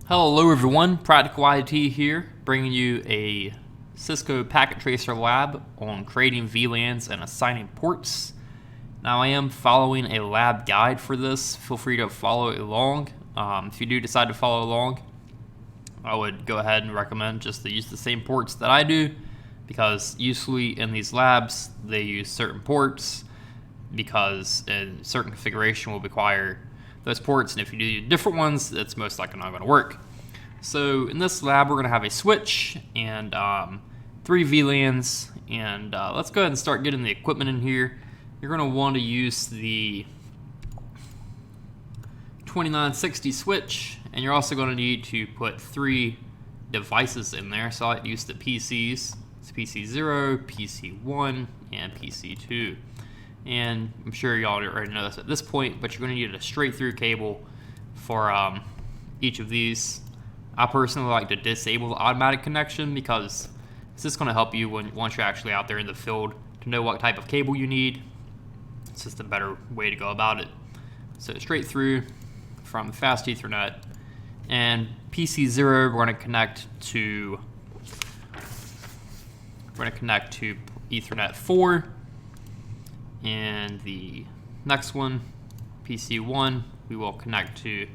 Hello everyone, Practical IT here, bringing you a Cisco Packet Tracer lab on creating VLANs and assigning ports. Now I am following a lab guide for this. Feel free to follow along. If you do decide to follow along, I would go ahead and recommend just to use the same ports that I do, because usually in these labs they use certain ports because a certain configuration will require those ports, and if you do different ones, it's most likely not going to work. So in this lab, we're going to have a switch and 3 VLANs, and let's go ahead and start getting the equipment in here. You're going to want to use the 2960 switch, and you're also going to need to put 3 devices in there. So I like to use the PCs. It's PC0, PC1, and PC2. And I'm sure y'all already know this at this point, but you're going to need a straight through cable for each of these. I personally like to disable the automatic connection because it's just going to help you once you're actually out there in the field to know what type of cable you need. It's just a better way to go about it. So straight through from fast Ethernet, and PC0 we're going to connect to Ethernet 4. And the next one, PC1, we will connect to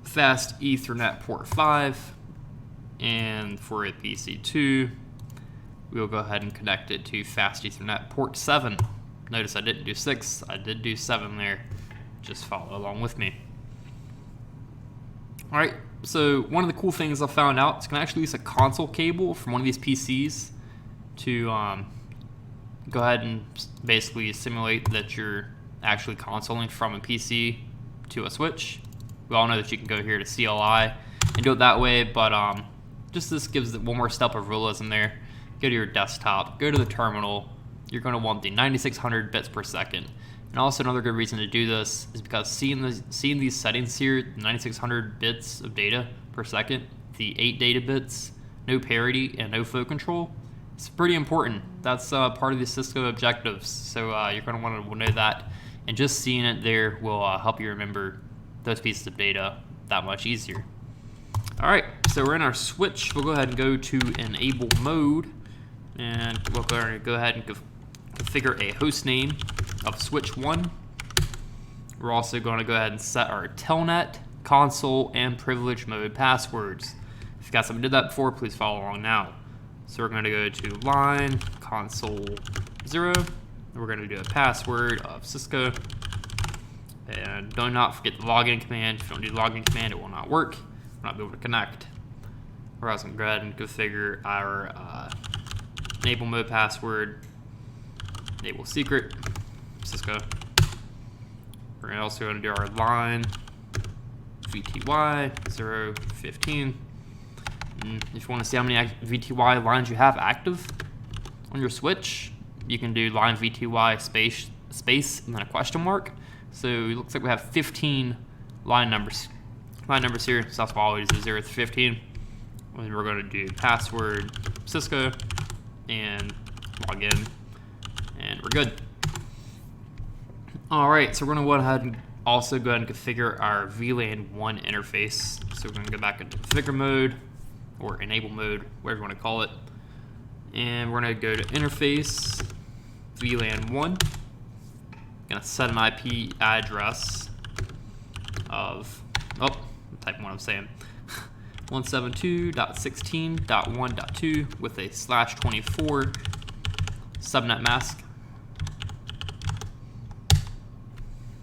fast Ethernet port 5. And for a PC2, we will go ahead and connect it to fast Ethernet port 7. Notice I didn't do 6, I did do 7 there. Just follow along with me. Alright, so one of the cool things I found out is you can actually use a console cable from one of these PCs to go ahead and basically simulate that you're actually consoling from a PC to a switch. We all know that you can go here to CLI and do it that way, but just this gives it one more step of realism there. Go to your desktop, go to the terminal. You're going to want the 9600 bits per second. And also another good reason to do this is because seeing these settings here, 9600 bits of data per second, the 8 data bits, no parity, and no flow control, it's pretty important. That's part of the Cisco objectives, so you're going to want to know that, and just seeing it there will help you remember those pieces of data that much easier. Alright, so we're in our switch. We'll go ahead and go to enable mode, and we'll go ahead and configure a host name of switch 1. We're also going to go ahead and set our telnet, console, and privilege mode passwords. If you guys haven't did that before, please follow along now. So we're going to go to line console 0. We're going to do a password of Cisco. And do not forget the login command. If you don't do the login command, it will not work. We'll not be able to connect. We're also going to go ahead and configure our enable mode password, enable secret, Cisco. We're also going to do our line VTY 015. If you want to see how many VTY lines you have active on your switch, you can do line VTY space and then a question mark. So it looks like we have 15 line numbers here. So that's why I always do 0 through 15. And we're going to do password Cisco and log in, and we're good. All right, so we're going to go ahead and also go ahead and configure our Vlan1 interface. So we're going to go back into configure mode, or enable mode, whatever you want to call it. And we're going to go to interface, Vlan1. Going to set an IP address of, type what I'm saying, 172.16.1.2 with a /24 subnet mask.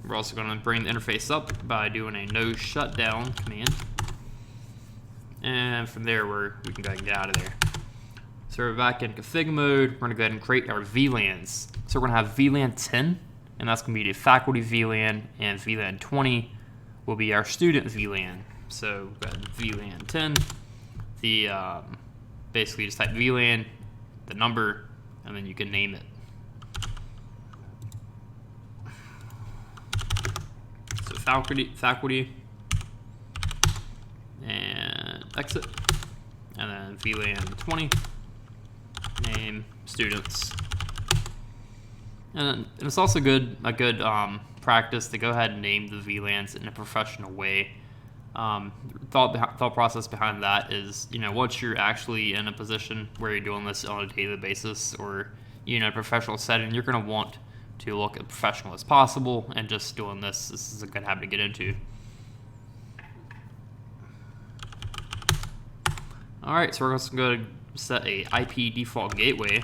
We're also going to bring the interface up by doing a no shutdown command. And from there, we can go ahead and get out of there. So we're back in config mode. We're going to go ahead and create our VLANs. So we're going to have VLAN 10, and that's going to be the faculty VLAN, and VLAN 20 will be our student VLAN. So go ahead and VLAN 10. The basically just type VLAN, the number, and then you can name it. So faculty, and exit, and then VLAN 20, name students, and it's also a good practice to go ahead and name the VLANs in a professional way. Thought process behind that is, once you're actually in a position where you're doing this on a daily basis, or a professional setting, you're going to want to look as professional as possible, and just doing this is a good habit to get into. All right, so we're just going to set a IP default gateway.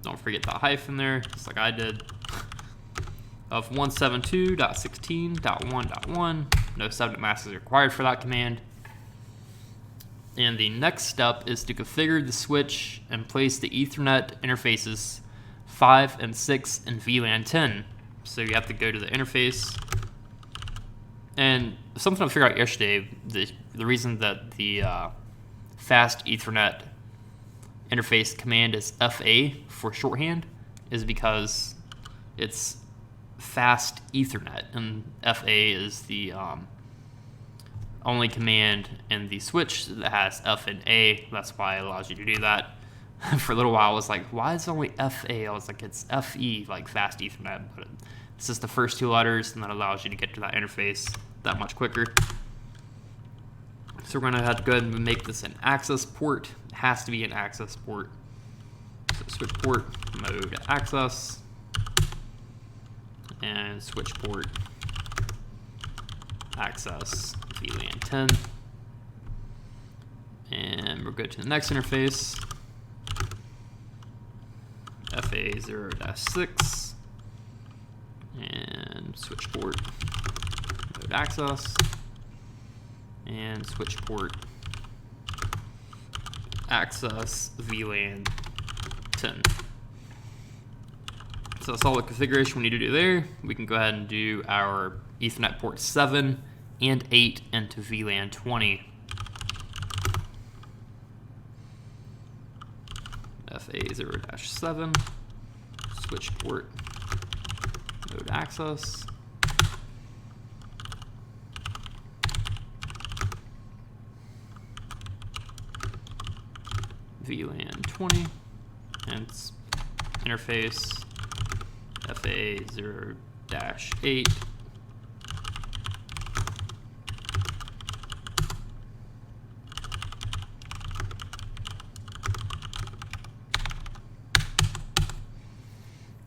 Don't forget the hyphen there, just like I did. Of 172.16.1.1. No subnet mask is required for that command. And the next step is to configure the switch and place the Ethernet interfaces 5 and 6 in VLAN 10. So you have to go to the interface. And something I figured out yesterday, the reason that the fast Ethernet interface command is FA for shorthand is because it's fast Ethernet, and FA is the only command in the switch that has F and A. That's why it allows you to do that. For a little while I was like, why is it only FA? I was like, it's FE, like fast Ethernet, but it's just the first two letters, and that allows you to get to that interface that much quicker. So we're going to have to go ahead and make this an access port. It has to be an access port. So switch port mode access, and switch port access VLAN 10. And we'll go to the next interface, FA0-6, and switch port mode access, and switch port access VLAN 10. So that's all the configuration we need to do there. We can go ahead and do our Ethernet port 7 and 8 into VLAN 20. FA0-7, switch port mode access, VLAN 20, and interface FA0-8.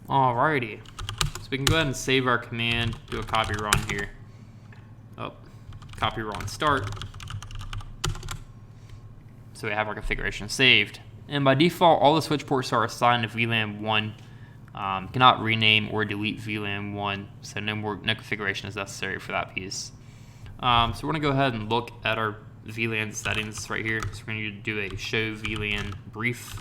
Alrighty, so we can go ahead and save our command, do a copy run here. Copy run start. So we have our configuration saved. And by default, all the switch ports are assigned to VLAN1. Cannot rename or delete VLAN1, so no configuration is necessary for that piece. So we're going to go ahead and look at our VLAN settings right here. So we're going to do a show VLAN brief.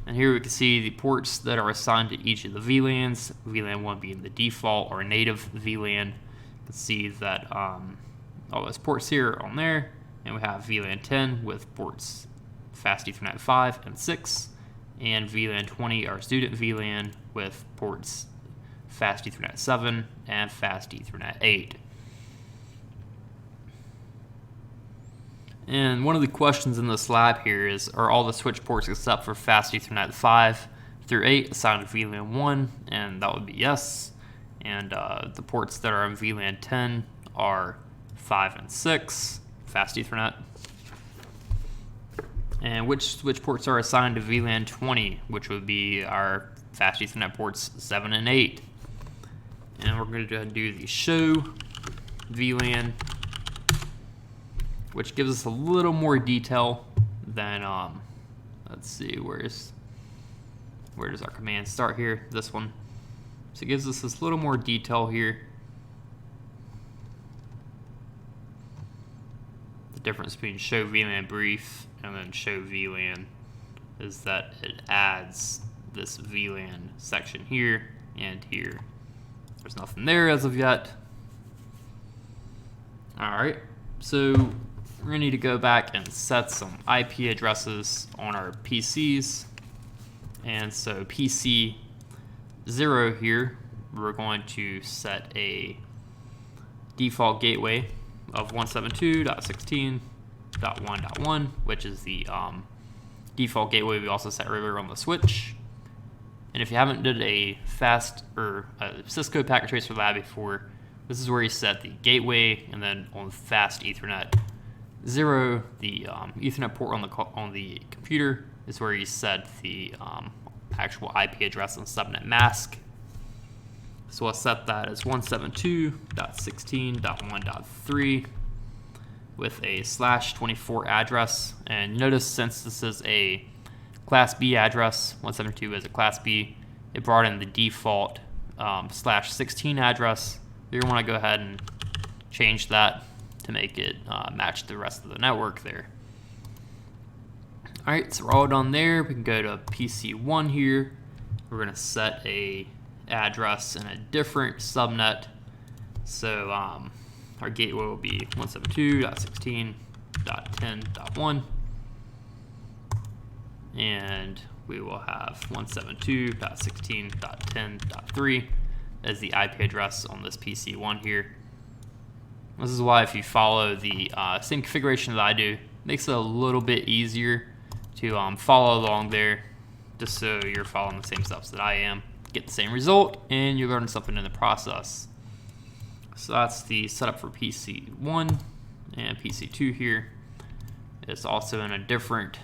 And here we can see the ports that are assigned to each of the VLANs, VLAN1 being the default or native VLAN. You can see that all those ports here are on there. And we have VLAN 10 with ports Fast Ethernet 5 and 6. And VLAN 20, our student VLAN, with ports Fast Ethernet 7 and Fast Ethernet 8. And one of the questions in this lab here is, are all the switch ports except for Fast Ethernet 5 through 8 assigned to VLAN 1? And that would be yes. And the ports that are in VLAN 10 are 5 and 6, Fast Ethernet. And which switch ports are assigned to VLAN 20, which would be our Fast Ethernet ports 7 and 8. And we're going to do the show VLAN, which gives us a little more detail than, let's see, where does our command start here? This one. So it gives us this little more detail here. The difference between show VLAN brief and then show VLAN is that it adds this VLAN section here and here. There's nothing there as of yet. All right, so we're gonna need to go back and set some IP addresses on our PCs. And so PC 0 here, we're going to set a default gateway of 172.16.1.1, which is the default gateway we also set earlier on the switch. And if you haven't did a fast or a Cisco packet tracer lab before, this is where you set the gateway, and then on fast Ethernet 0, the Ethernet port on the computer is where you set the actual IP address and subnet mask. So I'll set that as 172.16.1.3 with a /24 address. And notice, since this is a Class B address, 172 is a Class B, it brought in the default /16 address. You're going to want to go ahead and change that to make it match the rest of the network there. Alright, so we're all done there. We can go to PC1 here. We're going to set a address in a different subnet. So our gateway will be 172.16.10.1, and we will have 172.16.10.3 as the IP address on this PC1 here. This is why, if you follow the same configuration that I do, it makes it a little bit easier to follow along there, just so you're following the same steps that I am. Get the same result, and you learn something in the process. So that's the setup for PC1, and PC2 here is also in a different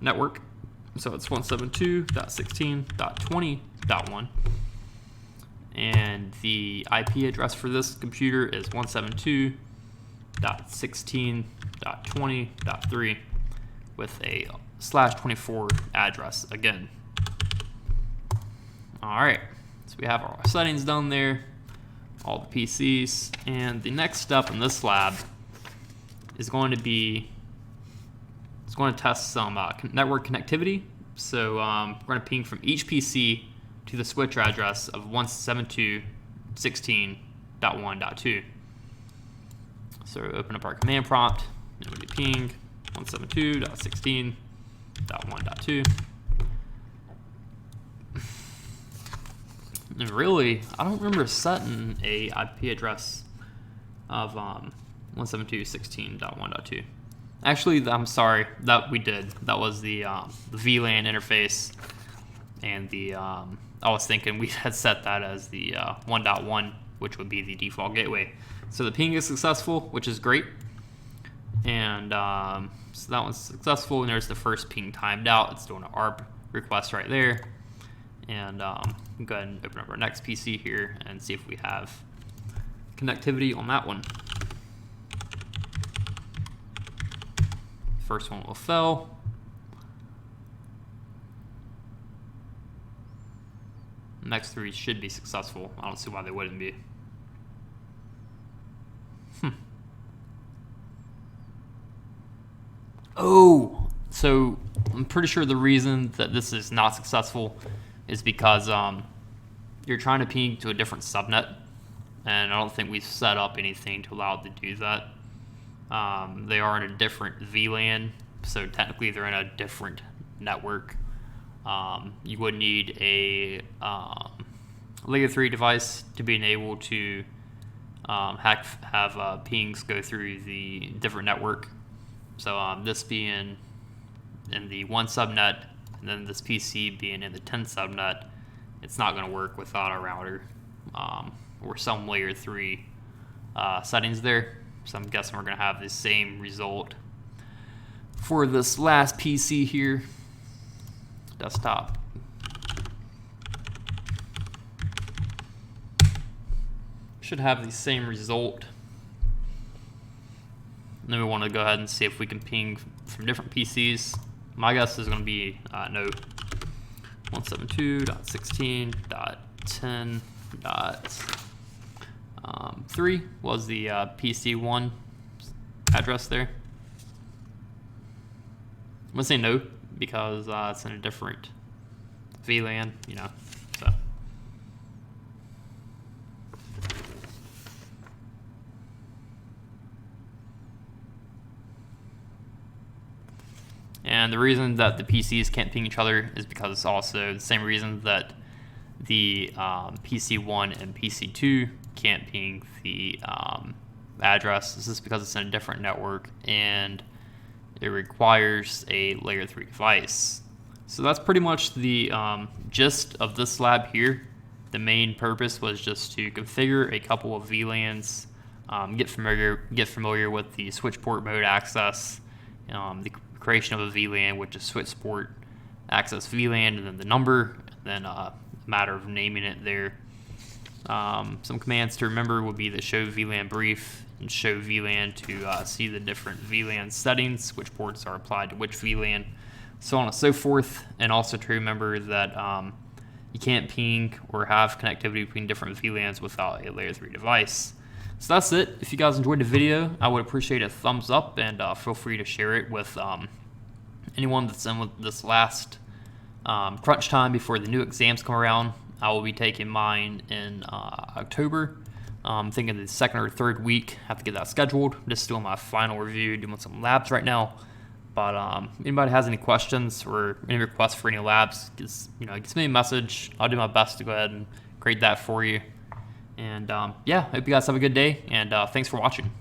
network. So it's 172.16.20.1, and the IP address for this computer is 172.16.20.3 with a /24 address again. Alright, so we have our settings done there, all the PCs, and the next step in this lab is going to be, it's going to test some network connectivity. So we're going to ping from each PC to the switch address of 172.16.1.2. So open up our command prompt, and we'll do ping 172.16.1.2. And really, I don't remember setting a IP address of 172.16.1.2. Actually, I'm sorry, that we did. That was the VLAN interface, and the I was thinking we had set that as the 1.1, which would be the default gateway. So the ping is successful, which is great, and so that one's successful. And there's the first ping timed out. It's doing an ARP request right there. And go ahead and open up our next PC here and see if we have connectivity on that one. First one will fail. The next three should be successful. I don't see why they wouldn't be. Oh, so I'm pretty sure the reason that this is not successful is because you're trying to ping to a different subnet, and I don't think we've set up anything to allow it to do that. They are in a different VLAN, so technically they're in a different network. You would need a layer 3 device to be able to have pings go through the different network. So this being in the 1 subnet, and then this PC being in the 10 subnet, it's not going to work without a router or some layer 3 settings there. So I'm guessing we're going to have the same result for this last PC here, desktop. Should have the same result. And then we want to go ahead and see if we can ping from different PCs. My guess is going to be no. 172.16.10.3 was the PC1 address there. I'm going to say no because it's in a different VLAN, you know. So. And the reason that the PCs can't ping each other is because it's also the same reason that the PC1 and PC2 can't ping the address. This is because it's in a different network and it requires a layer 3 device, So that's pretty much the gist of this lab here. The main purpose was just to configure a couple of VLANs, get familiar with the switch port mode access, the creation of a VLAN, which is switch port access VLAN, and then the number, and then a matter of naming it there. Some commands to remember would be the show VLAN brief and show VLAN to see the different VLAN settings, which ports are applied to which VLAN, so on and so forth, and also to remember that you can't ping or have connectivity between different VLANs without a layer 3 device. So that's it. If you guys enjoyed the video, I would appreciate a thumbs up, and feel free to share it with anyone that's in with this last crunch time before the new exams come around. I will be taking mine in October. I'm thinking the second or third week. I have to get that scheduled. Just doing my final review, doing some labs right now. But anybody has any questions or any requests for any labs, just give me a message. I'll do my best to go ahead and grade that for you. And yeah, hope you guys have a good day, and thanks for watching.